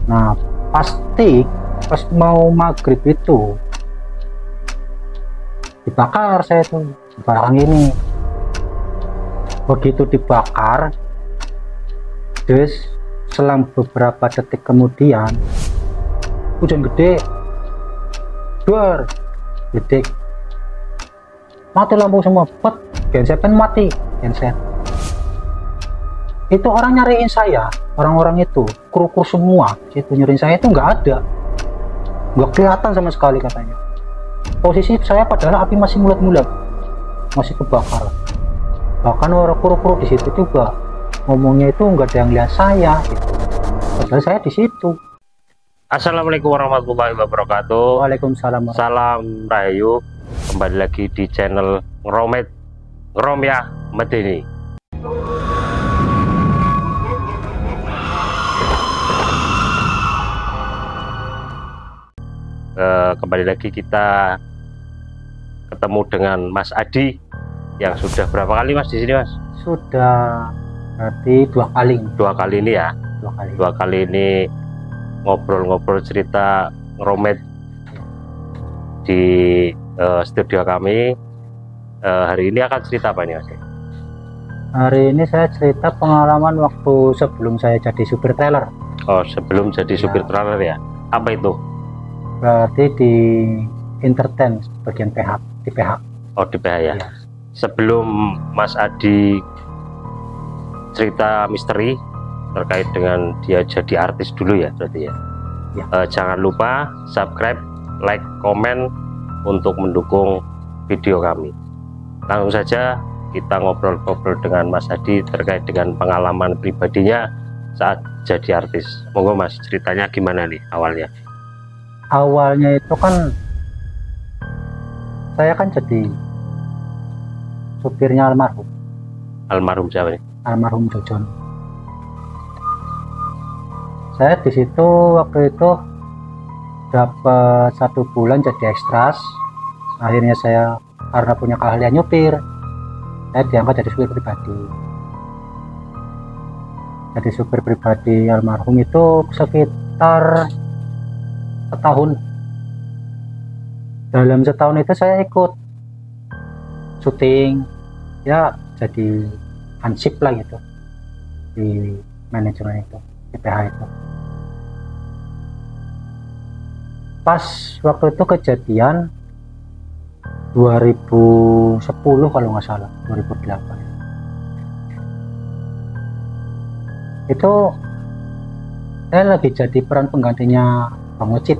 Nah pasti pas mau maghrib itu dibakar saya tuh barang ini. Begitu dibakar, terus selang beberapa detik kemudian hujan gede, duar gede, mati lampu semua, pet, genset kan mati, genset. Itu orang nyariin saya, orang-orang itu kru-kru semua situ nyariin saya, itu nggak ada, nggak kelihatan sama sekali katanya. Posisi saya padahal api masih mulat-mulat, masih kebakar. Bahkan orang kru-kru di situ juga ngomongnya itu nggak ada yang lihat saya gitu. Padahal saya di situ. Assalamualaikum warahmatullahi wabarakatuh. Waalaikumsalam. Salam Rahayu. Kembali lagi di channel Ngeromyah Medeni. Kembali lagi kita ketemu dengan Mas Adi yang sudah berapa kali Mas di sini Mas? Sudah berarti dua kali ini ya. Dua kali ini ngobrol-ngobrol cerita ngeromet di studio kami. Hari ini akan cerita apa nih Mas? Hari ini saya cerita pengalaman waktu sebelum saya jadi supir trailer. Oh, sebelum jadi supir trailer ya? Apa itu? Berarti di entertain bagian PH, di PH. Oh, di PH ya? Ya. Sebelum Mas Adi cerita misteri terkait dengan dia jadi artis dulu ya berarti ya? Ya. Jangan lupa subscribe, like, komen untuk mendukung video kami. Langsung saja kita ngobrol-ngobrol dengan Mas Adi terkait dengan pengalaman pribadinya saat jadi artis. Monggo Mas, ceritanya gimana nih awalnya? Awalnya itu kan saya kan jadi supirnya almarhum. Almarhum siapa nih? Almarhum Jojon. Saya di situ waktu itu dapat 1 bulan jadi ekstras. Akhirnya saya karena punya keahlian nyupir, saya diangkat jadi supir pribadi. Jadi supir pribadi almarhum itu sekitar setahun. Dalam setahun itu saya ikut syuting, ya jadi hansip lah gitu di manajemen itu, di PH itu. Pas waktu itu kejadian 2010 kalau nggak salah, 2008 itu saya lagi jadi peran penggantinya Bang Ocit.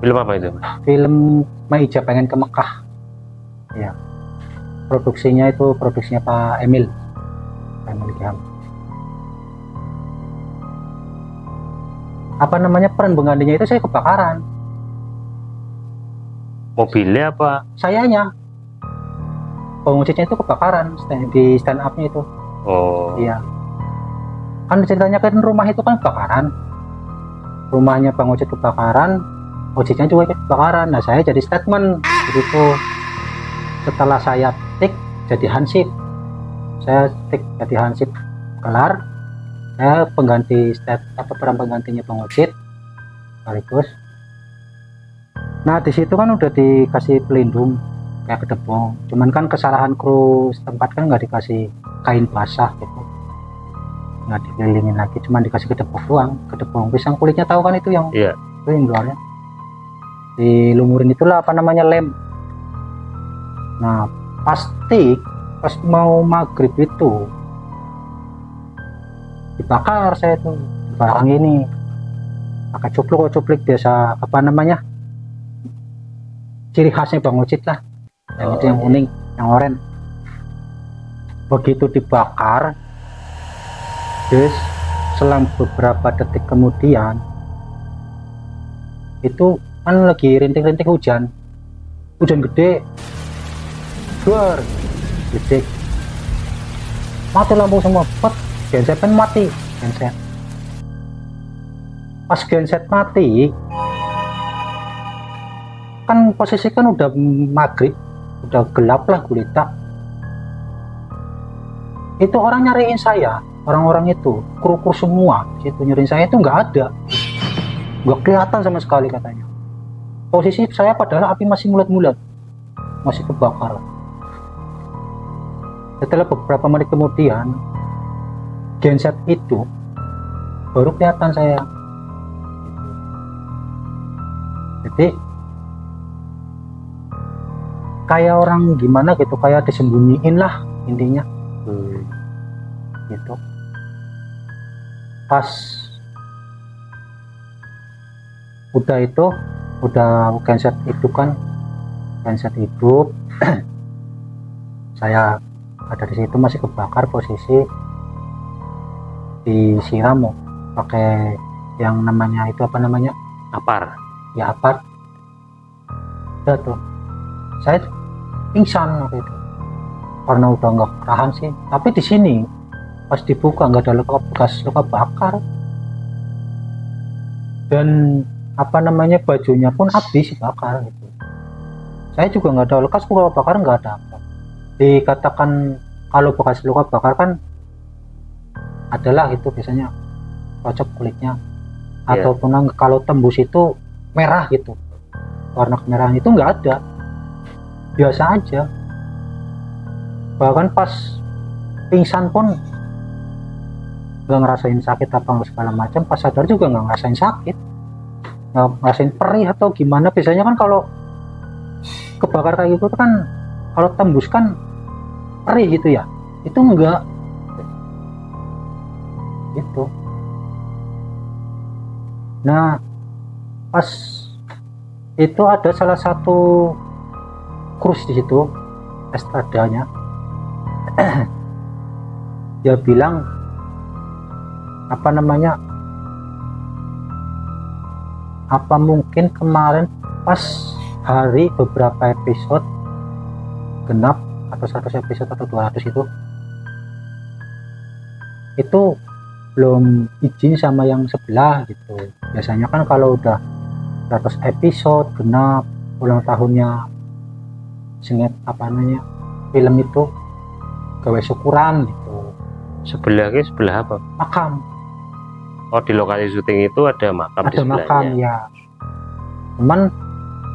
Film apa itu? Film Maija Pengen ke Mekah ya, produksinya itu produksinya Pak Emil Giham. Apa namanya, peran penggantinya itu saya kebakaran. Mobilnya apa? Sayanya. Pengusitnya itu kebakaran di stand up-nya itu. Oh. Iya. Kan ceritanya kan rumah itu kan kebakaran. Rumahnya Bang Ocit kebakaran, Ocitnya juga kebakaran. Nah, saya jadi statement begitu. Setelah saya tik jadi hansip. Saya tik jadi hansip kelar. Saya pengganti peran penggantinya Bang Ocit sekaligus. Nah di situ kan udah dikasih pelindung kayak kedebong, cuman kan kesalahan kru setempat kan nggak dikasih kain basah gitu, nggak dikelilingin lagi, cuman dikasih kedebong doang, kedebong pisang kulitnya tahu kan itu yang itu yang luarnya dilumurin, itulah apa namanya, lem. Nah pasti pas mau maghrib itu dibakar saya tuh barang ini pakai cuplik biasa, apa namanya, ciri khasnya Bang Ocit lah, yang itu yang kuning, yang oranye. Begitu dibakar, terus selang beberapa detik kemudian itu kan lagi rintik-rintik hujan gede, duar gede, mati lampu semua, pet, genset kan mati, genset. Pas genset mati kan posisi kan udah maghrib, udah gelap lah gulita. Itu orang nyariin saya, orang-orang itu kru-kru semua situ nyariin saya, itu nggak ada, nggak kelihatan sama sekali katanya. Posisi saya padahal api masih mulat-mulat, masih kebakaran. Setelah beberapa menit kemudian, genset itu baru kelihatan saya. Jadi kayak orang gimana gitu, kayak disembunyiin lah intinya. Gitu. Pas udah genset itu kan, genset hidup. Saya ada di situ masih kebakar, posisi disiram pakai yang namanya itu apa namanya, Apar. ya apar. Udah tuh saya pingsan waktu itu karena udah nggak tahan sih. Tapi di sini pas dibuka nggak ada bekas luka bakar, dan apa namanya bajunya pun habis bakar gitu. Saya juga nggak ada bekas luka bakar, nggak ada apa. Dikatakan kalau bekas luka bakar kan adalah itu biasanya cocok kulitnya, ataupun kalau tembus itu merah gitu, warna kemerahan itu nggak ada, biasa aja. Bahkan pas pingsan pun nggak ngerasain sakit apa segala macam, pas sadar juga nggak ngerasain sakit, nggak ngerasain perih atau gimana. Biasanya kan kalau kebakar kayak gitu kan, kalau tembus kan perih gitu ya, itu enggak gitu. Nah pas itu ada salah satu krus di situ, estradanya. Dia bilang apa namanya, apa mungkin kemarin pas hari beberapa episode genap atau 100 episode atau 200 itu belum izin sama yang sebelah gitu. Biasanya kan kalau udah 100 episode genap ulang tahunnya singkat apa namanya film itu, gawe syukuran gitu. Sebelah apa? Makam. Oh, di lokasi syuting itu ada makam. Ada makam ya. Cuman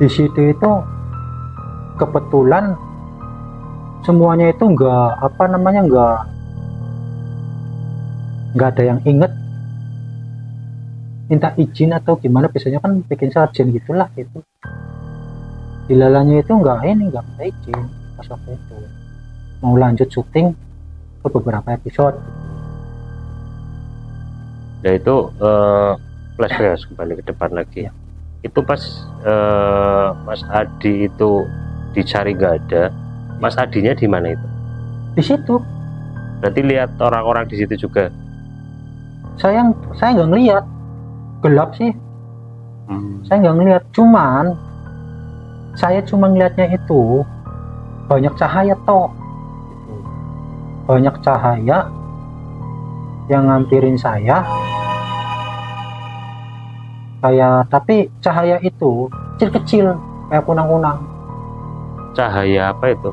di situ itu kebetulan semuanya itu nggak apa namanya nggak ada yang inget minta izin atau gimana. Biasanya kan bikin sarjen gitulah gitu. Dilalanya itu nggak minta izin pas waktu itu, mau lanjut syuting ke beberapa episode. Nah itu flashback kembali ke depan lagi ya. Itu pas Mas Adi itu dicari nggak ada, Mas Adinya di mana itu? Di situ. Berarti lihat orang-orang di situ juga? Saya nggak ngeliat, gelap sih. Saya nggak ngeliat, cuman saya cuma ngeliatnya itu banyak cahaya toh, banyak cahaya yang ngampirin saya, tapi cahaya itu kecil-kecil kayak kunang-kunang. Cahaya apa itu?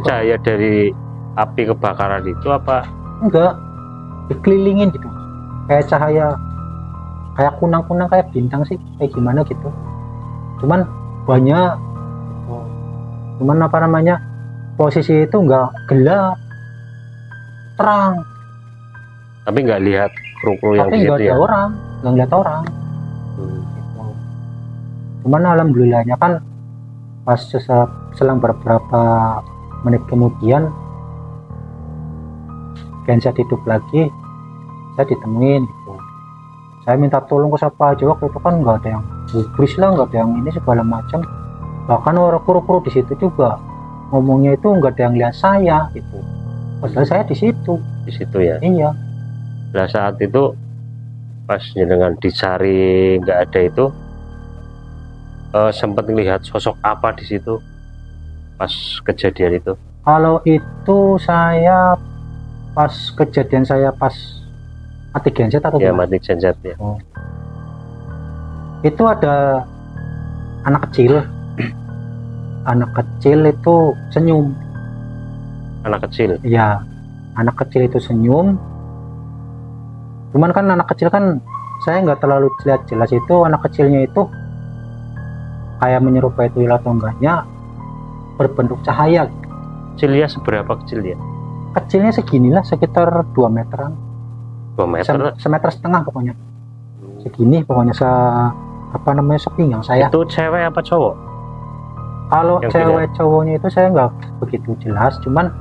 Cahaya dari api kebakaran itu apa? Enggak, dikelilingin gitu, kayak cahaya kayak kunang-kunang, kayak bintang sih, kayak gimana gitu. Cuman banyak gitu. Cuman apa namanya, posisi itu enggak gelap, terang. Tapi nggak lihat kru-kru yang di situ ya? Orang, nggak ngeliat orang. Gitu. Cuman alhamdulillahnya kan pas selang beberapa menit kemudian genset hidup lagi, saya ditemuin gitu. Saya minta tolong ke siapa aja, waktu itu kan nggak ada yang gubris lah, nggak ada yang ini segala macam. Bahkan orang kru-kru di situ juga ngomongnya itu nggak ada yang lihat saya gitu. Padahal saya di situ. Di situ ya? Iya. Nah saat itu pas dengan dicari nggak ada itu, sempat melihat sosok apa di situ pas kejadian itu? Kalau itu saya pas kejadian, saya pas mati genset atau ya mati genset ya. Itu ada anak kecil anak kecil itu senyum. Anak kecil. Ya, anak kecil itu senyum. Cuman kan anak kecil kan saya nggak terlalu lihat jelas itu anak kecilnya itu kayak menyerupai tuyul atau enggaknya berbentuk cahaya. Kecilnya seberapa kecil ya? Kecilnya seginilah, sekitar 2 meteran. 2 meter. Semeter setengah pokoknya. Segini pokoknya sepinggang saya. Itu cewek apa cowok? Kalau Yang cewek cowoknya itu saya nggak begitu jelas, cuman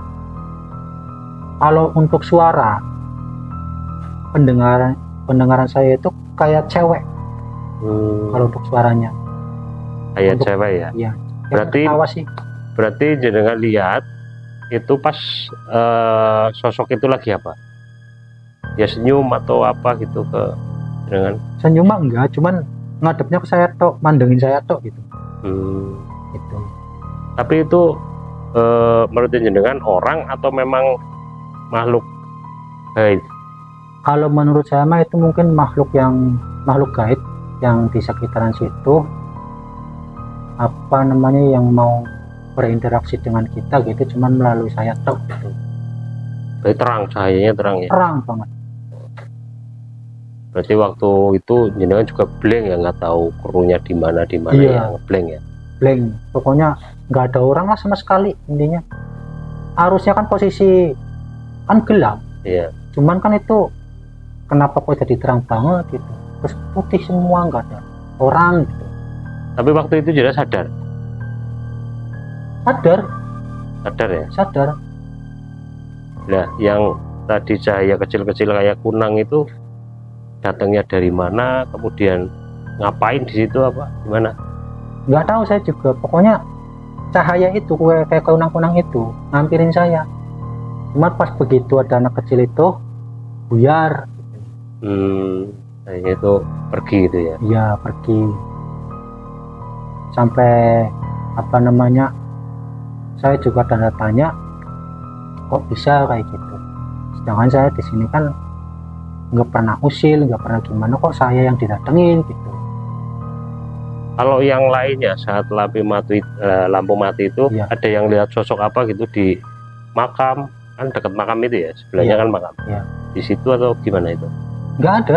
kalau untuk suara pendengaran saya itu kayak cewek. Kalau untuk suaranya Kayak untuk, cewek ya. Iya. Berarti berarti jenengan lihat itu pas sosok itu lagi apa? Ya senyum atau apa gitu ke jenengan? Senyum mah enggak, cuman ngadepnya ke saya tok, mandengin saya tok gitu. Gitu. Tapi itu menurut jenengan orang atau memang makhluk gaib? Kalau menurut saya mah itu mungkin makhluk gaib yang di sekitaran situ, yang mau berinteraksi dengan kita gitu, cuman melalui saya tok gitu. Berarti terang, cahayanya terang ya? Terang banget. Berarti waktu itu jenengan juga blank ya, nggak tahu krunya di mana Iya. ya, blank ya? Blank, pokoknya nggak ada orang lah sama sekali intinya. Harusnya kan posisi kan gelap, Iya. cuman kan itu kenapa kok jadi terang banget gitu, terus putih semua, nggak ada orang gitu. Tapi waktu itu jelas sadar ya? Sadar. Nah, yang tadi cahaya kecil-kecil kayak kunang itu datangnya dari mana, kemudian ngapain di situ, apa gimana? Nggak tahu saya juga, pokoknya cahaya itu kayak kunang-kunang itu ngampirin saya. Cuma pas begitu ada anak kecil itu buyar. Kayaknya itu pergi gitu ya? Iya, pergi. Sampai saya juga tanda tanya kok bisa kayak gitu, sedangkan saya di sini kan nggak pernah usil, nggak pernah gimana, kok saya yang didatengin gitu. Kalau yang lainnya saat lampu mati itu Iya. ada yang lihat sosok apa gitu di makam, kan dekat makam itu ya, sebelahnya Iya. kan makam. Iya. Di situ atau gimana itu? Nggak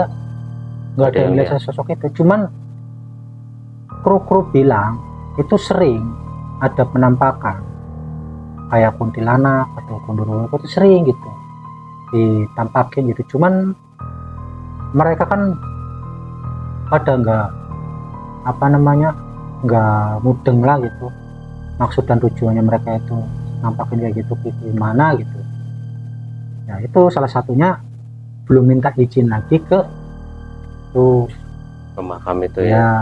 ada yang lihat sosok itu, cuman kru bilang itu sering ada penampakan kayak kuntilanak atau kundurwo, itu sering gitu ditampakin gitu. Cuman mereka kan pada nggak mudeng lah gitu, maksud dan tujuannya mereka itu nampakin kayak gitu gimana gitu. Ya itu salah satunya, belum minta izin lagi ke makam itu ya. ya.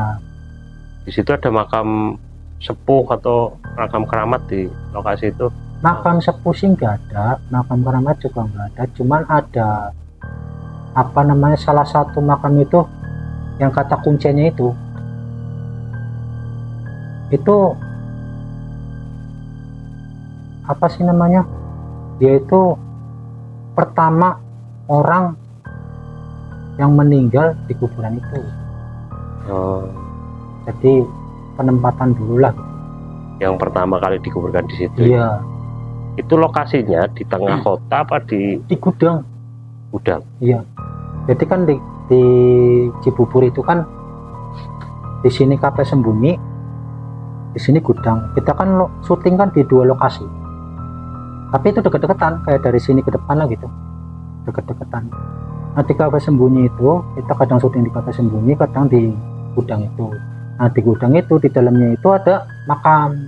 Di situ ada makam sepuh atau makam keramat di lokasi itu? Makam sepuh sih nggak ada, makam keramat juga nggak ada, cuman ada salah satu makam itu yang kata kuncinya itu apa sih namanya, dia itu pertama orang yang meninggal di kuburan itu. Jadi penempatan dulu lah. Yang pertama kali dikuburkan di situ. Iya. Itu lokasinya di tengah kota apa di gudang? Gudang. Iya. Jadi kan di Cibubur itu kan di sini kafe sembunyi, di sini gudang. Kita kan syuting kan di 2 lokasi. Tapi itu deket-deketan, kayak dari sini ke depan lah gitu. Deket-deketan. Nah, di kafe sembunyi itu kita kadang syuting di kafe sembunyi, kadang di gudang itu. Nah, di gudang itu di dalamnya itu ada makam.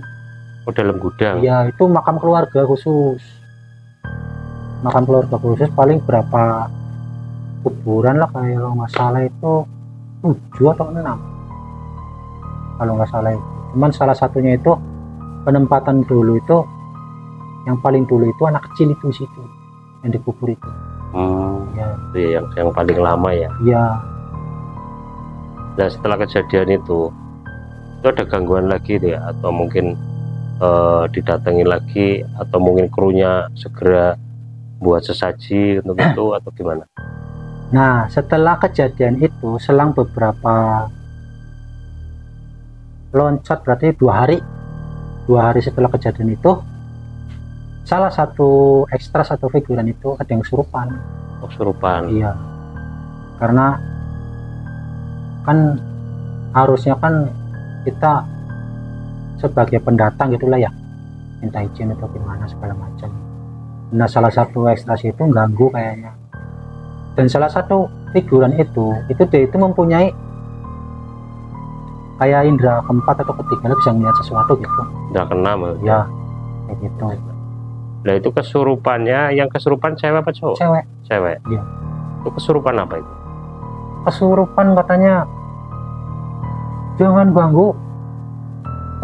Oh, dalam gudang? Iya, itu makam keluarga khusus. Makam keluarga khusus paling berapa kuburan lah, kayak kalau nggak salah itu 7 atau 6 kalau nggak salah itu. Cuman salah satunya itu penempatan dulu itu, yang paling dulu itu anak kecil itu situ yang dikubur itu. Ya. Itu ya yang paling lama ya? Iya. Nah, setelah kejadian itu ada gangguan lagi deh, atau mungkin didatangi lagi, atau mungkin krunya segera buat sesaji untuk itu atau gimana? Nah, setelah kejadian itu selang beberapa loncat, berarti 2 hari 2 hari setelah kejadian itu, salah satu ekstras atau figuran itu ada yang kesurupan. Oh, kesurupan. Iya, karena kan harusnya kan kita sebagai pendatang gitulah ya, minta izin atau gimana segala macam. Nah, salah satu ekstras itu ganggu kayaknya. Dan salah satu figuran itu dia itu mempunyai kayak indera keempat atau ketiga, bisa melihat sesuatu gitu. Udah keenam ya, kayak gitu. Nah, itu kesurupannya, yang kesurupan cewek apa cowok? Cewek. Iya. Itu kesurupan apa itu? Kesurupan katanya, jangan ganggu,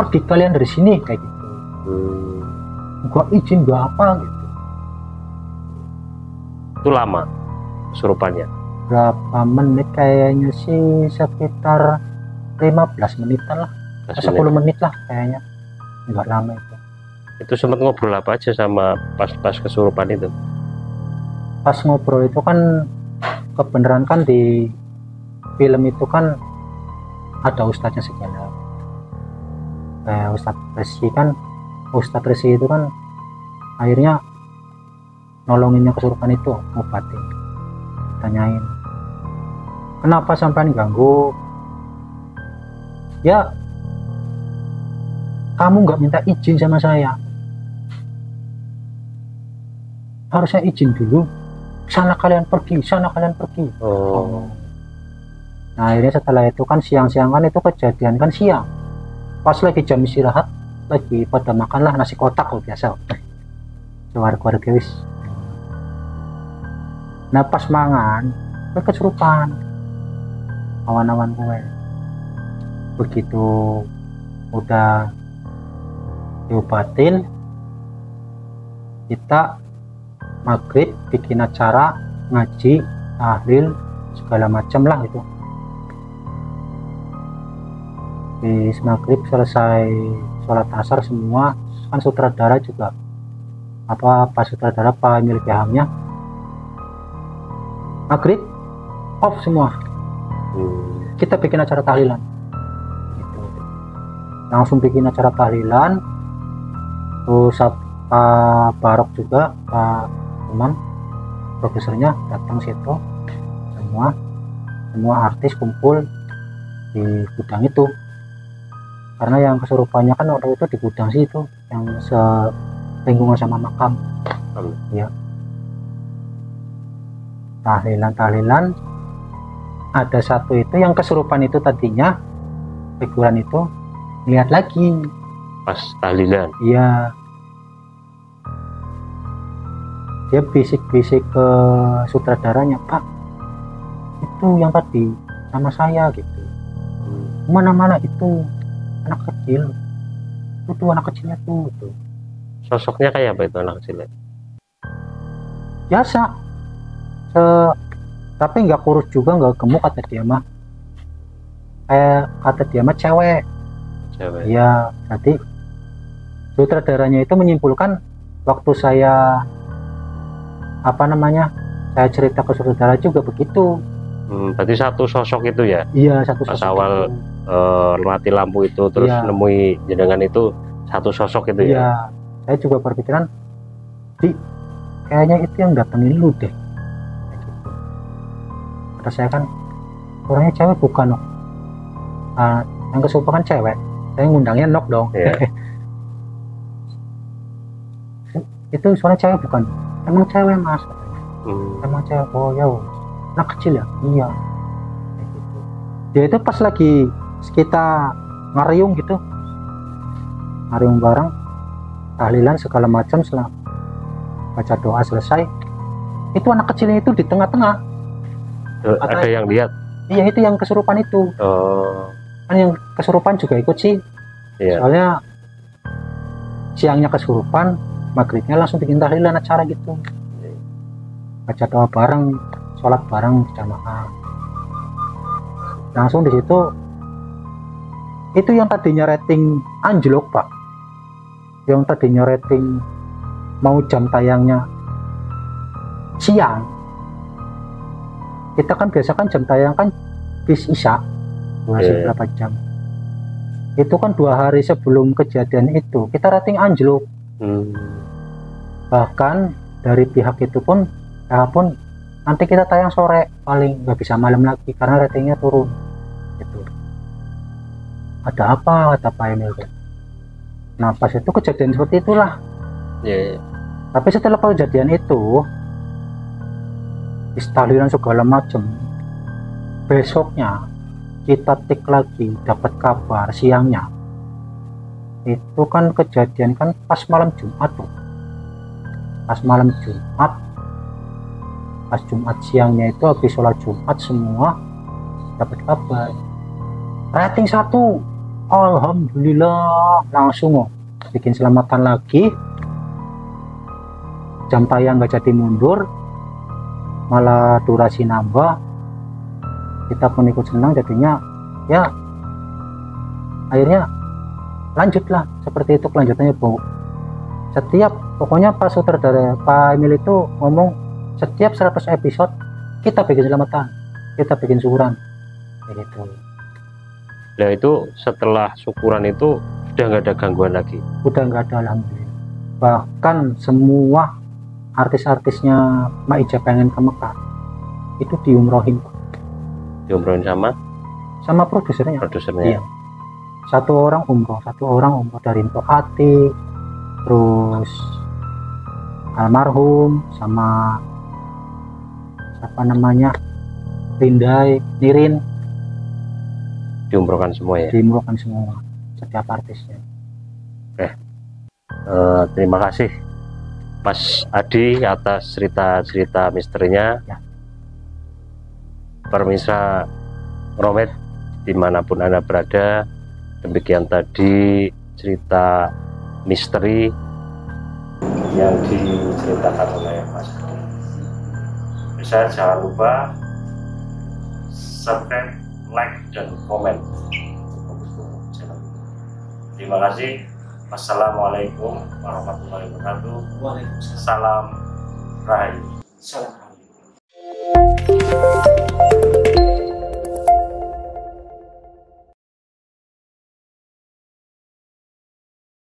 pergi kalian dari sini, kayak gitu. Gua izin gua apa gitu. Itu lama kesurupannya? Berapa menit, kayaknya sih sekitar 15 menitan lah, 10 menit lah kayaknya, nggak lama itu. Itu sempat ngobrol apa aja sama pas kesurupan itu? Pas ngobrol itu kan kebenaran kan di film itu kan ada ustadznya segala. Ustadz Resi itu kan akhirnya nolonginnya kesurupan itu, ngobatin. Tanyain, kenapa sampai ganggu? Ya, kamu nggak minta izin sama saya, harusnya izin dulu. Sana kalian pergi. Oh. Nah, akhirnya setelah itu kan siang-siang kan itu kejadian kan siang, pas lagi jam istirahat, lagi pada makanlah nasi kotak kalau biasa keluarga wis. Nah, pas mangan gue kesurupan, awan-awan gue. Begitu udah diobatin, kita maghrib bikin acara ngaji, tahlil segala macam lah itu. Di maghrib selesai sholat asar semua, kan sutradara juga apa sutradara pemilik pahamnya, maghrib off semua. Kita bikin acara tahlilan gitu. Langsung bikin acara tahlilan. Terus Pak Barok juga, Pak Imam profesornya datang situ, semua artis kumpul di gudang itu, karena yang kesurupannya kan waktu itu di gudang sih itu yang selingkungan sama makam. Ya, tahlilan ada satu itu yang kesurupan itu, tadinya figuran itu lihat lagi pas tahlilan. Iya, dia bisik-bisik ke sutradaranya, Pak, itu yang tadi sama saya gitu. Mana itu anak kecil, itu anak kecilnya tuh. Sosoknya kayak apa itu anak kecilnya? Biasa, tapi nggak kurus juga, nggak gemuk, kata dia mah. Kata dia mah cewek. Iya, berarti sutradaranya itu menyimpulkan waktu saya saya cerita ke saudara juga begitu. Berarti satu sosok itu ya? Iya, satu sosok. Pas awal mati lampu itu terus nemui jenengan itu satu sosok itu. Iya, saya juga berpikiran, kayaknya itu yang datengin lu deh. Gitu. Kata saya kan, orangnya cewek bukan, yang kesurupan kan cewek, saya ngundangnya Nok dong. Yeah. Itu suara cewek bukan? Emang cewek Mas? Emang cewek? Oh ya, anak kecil ya? Iya. Gitu. Dia itu pas lagi kita ngariung gitu, ngariung bareng, tahlilan segala macam, setelah baca doa selesai, itu anak kecilnya itu di tengah-tengah. Ada yang lihat? Iya, itu yang kesurupan itu. Kan yang kesurupan juga ikut sih. Yeah. Soalnya siangnya kesurupan, maghribnya langsung bikin tahlilan acara gitu, baca doa bareng, sholat bareng jamaah. Langsung di situ, itu yang tadinya rating anjlok Pak, yang tadinya rating mau jam tayangnya siang, kita kan biasa kan jam tayang kan bis isya, masih berapa jam, Itu kan 2 hari sebelum kejadian itu kita rating anjlok. Bahkan dari pihak itu pun nanti kita tayang sore, paling nggak bisa malam lagi karena ratingnya turun gitu. Ada apa, kata Pak Emil. Nah pas itu kejadian seperti itulah. Tapi setelah kejadian itu istaliran segala macam, besoknya kita tik lagi dapat kabar siangnya itu kan kejadian kan pas malam Jumat tuh, pas Jumat siangnya itu habis sholat Jumat semua dapat kabar rating 1. Alhamdulillah, langsung bikin selamatan lagi, jam tayang nggak jadi mundur, malah durasi nambah. Kita pun ikut senang jadinya, ya akhirnya lanjutlah seperti itu kelanjutannya Bu. Pokoknya Pak Sutradara Pak Emil itu ngomong setiap 100 episode kita bikin selamatan, kita bikin syukuran kayak gitu. Nah itu setelah syukuran itu udah nggak ada gangguan lagi? Udah nggak ada, alhamdulillah. Bahkan semua artis-artisnya Mak Ija pengen ke Mekah itu diumrohin sama produsernya. Iya. Satu orang umroh dari Mpok Ati, terus almarhum sama siapa namanya Lindai, Nirin, diumrohkan semua ya? Diumrohkan semua, setiap artisnya. Terima kasih Mas Adi atas cerita-cerita misterinya ya. Permisa Romet dimanapun Anda berada, demikian tadi cerita misteri yang diceritakan oleh Mas Adi. Bisa jangan lupa subscribe, like, dan komen. Terima kasih. Wassalamualaikum warahmatullahi wabarakatuh. Waalaikumsalam. Salam Rahayu. Salam Rahayu.